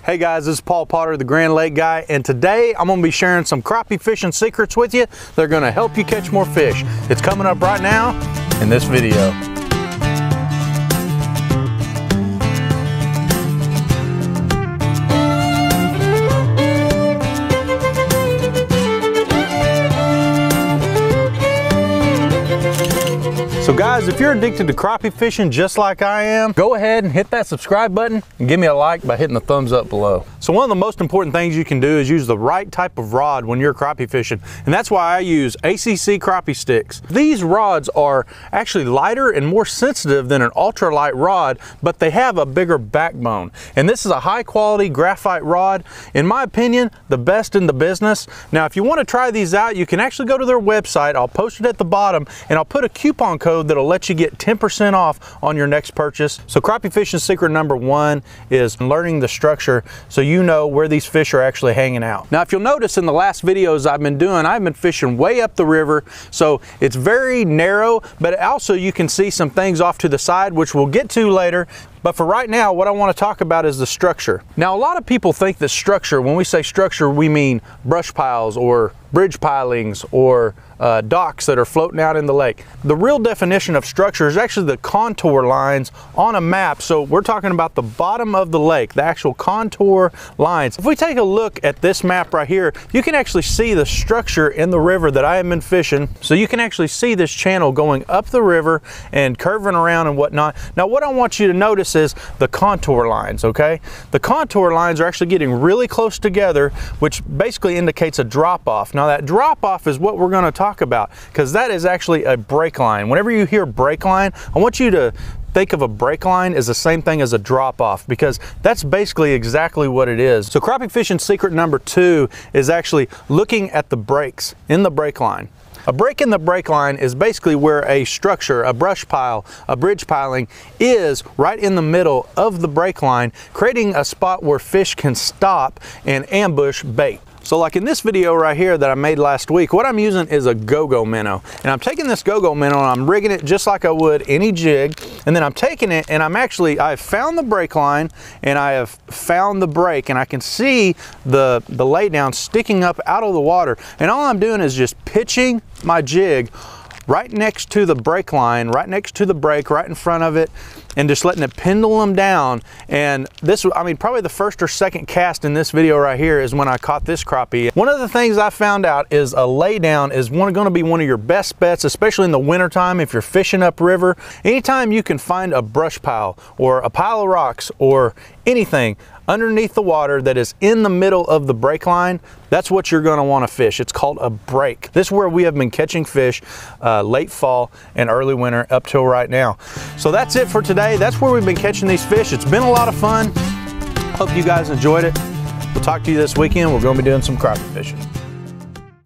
Hey guys, this is Paul Potter, the Grand Lake guy, and today I'm going to be sharing some crappie fishing secrets with you. They're going to help you catch more fish. It's coming up right now in this video. So guys, if you're addicted to crappie fishing just like I am, go ahead and hit that subscribe button and give me a like by hitting the thumbs up below. So one of the most important things you can do is use the right type of rod when you're crappie fishing, and that's why I use ACC crappie sticks. These rods are actually lighter and more sensitive than an ultralight rod, but they have a bigger backbone. And this is a high quality graphite rod, in my opinion, the best in the business. Now, if you want to try these out, you can actually go to their website. I'll post it at the bottom, and I'll put a coupon code that'll let you get 10% off on your next purchase. So crappie fishing secret number one is learning the structure so you know where these fish are actually hanging out. Now, if you'll notice in the last videos I've been fishing way up the river, so it's very narrow, but also you can see some things off to the side, which we'll get to later. But for right now, what I want to talk about is the structure. Now, a lot of people think that structure, when we say structure, we mean brush piles or bridge pilings or docks that are floating out in the lake. The real definition of structure is actually the contour lines on a map. So we're talking about the bottom of the lake, the actual contour lines. If we take a look at this map right here, you can actually see the structure in the river that I have been fishing. So you can actually see this channel going up the river and curving around and whatnot. Now, what I want you to notice is the contour lines, okay? The contour lines are actually getting really close together, which basically indicates a drop off. Now, that drop off is what we're going to talk about, because that is actually a break line. Whenever you hear break line, I want you to think of a break line as the same thing as a drop off, because that's basically exactly what it is. So crappie fishing secret number two is actually looking at the breaks in the break line. A break in the break line is basically where a structure, a brush pile, a bridge piling is right in the middle of the break line, creating a spot where fish can stop and ambush bait. So like in this video right here that I made last week, what I'm using is a go-go minnow. And I'm taking this go-go minnow and I'm rigging it just like I would any jig. And then I'm taking it and I've found the break line and I have found the break, and I can see the laydown sticking up out of the water. And all I'm doing is just pitching my jig right next to the break line, right next to the break, right in front of it, and just letting it pendulum down. And this, I mean, probably the first or second cast in this video right here is when I caught this crappie. One of the things I found out is a laydown is going to be one of your best bets, especially in the wintertime if you're fishing upriver. Anytime you can find a brush pile or a pile of rocks or anything underneath the water that is in the middle of the break line, that's what you're going to want to fish. It's called a break. This is where we have been catching fish late fall and early winter up till right now. So that's it for today. That's where we've been catching these fish. It's been a lot of fun. Hope you guys enjoyed it. We'll talk to you this weekend. We're going to be doing some crappie fishing.